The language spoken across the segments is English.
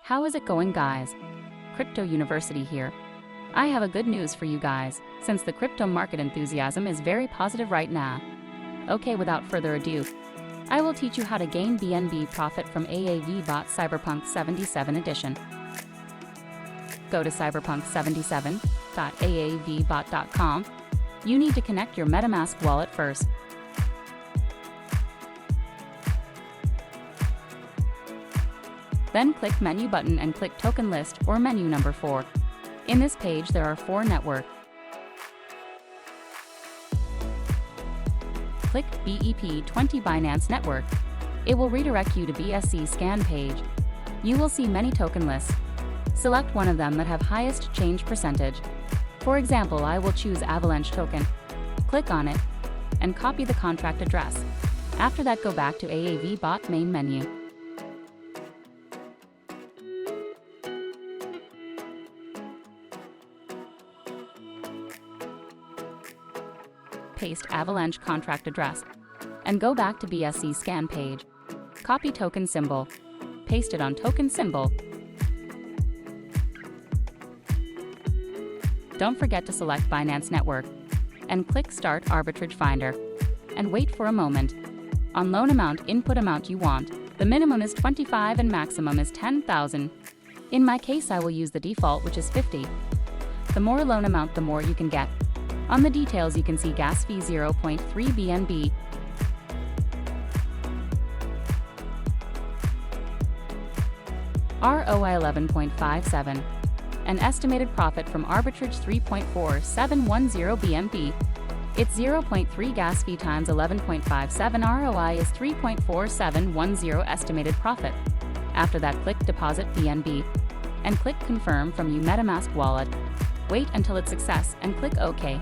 How is it going, guys? Crypto University here. I have a good news for you guys, since the crypto market enthusiasm is very positive right now. Okay, without further ado, I will teach you how to gain BNB profit from AAVEBot CyberPunk77 edition. Go to cyberpunk77.aavebot.com. You need to connect your MetaMask wallet first. Then click Menu button and click Token List or menu number 4. In this page there are 4 networks. Click BEP20 Binance Network. It will redirect you to BSC scan page. You will see many token lists. Select one of them that have highest change percentage. For example, I will choose Avalanche token. Click on it and copy the contract address. After that, go back to AAVEBot main menu. Paste Avalanche contract address and go back to BSC scan page. Copy token symbol. Paste it on token symbol. Don't forget to select Binance Network and click Start Arbitrage Finder and wait for a moment. On loan amount, input amount you want. The minimum is 25 and maximum is 10,000. In my case, I will use the default, which is 50. The more loan amount, the more you can get. On the details, you can see gas fee 0.3 BNB. ROI 11.57. An estimated profit from Arbitrage 3.4710 BNB. It's 0.3 gas fee times 11.57 ROI is 3.4710 estimated profit. After that, click Deposit BNB and click Confirm from your MetaMask wallet. Wait until it's success and click OK.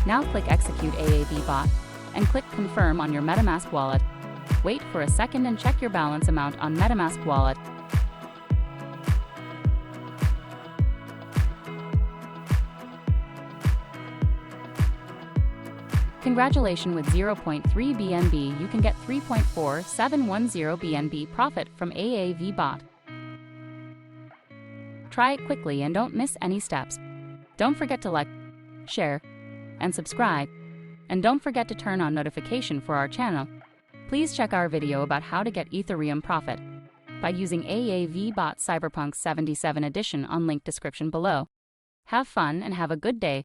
Now click Execute AAVEBot and click Confirm on your MetaMask wallet. Wait for a second and check your balance amount on MetaMask wallet. Congratulations, with 0.3 BNB you can get 3.4710 BNB profit from AAVEBot. Try it quickly and don't miss any steps. Don't forget to like, share, and subscribe. And don't forget to turn on notification for our channel. Please check our video about how to get Ethereum profit by using AAVEBot CyberPunk77 edition on link description below. Have fun and have a good day.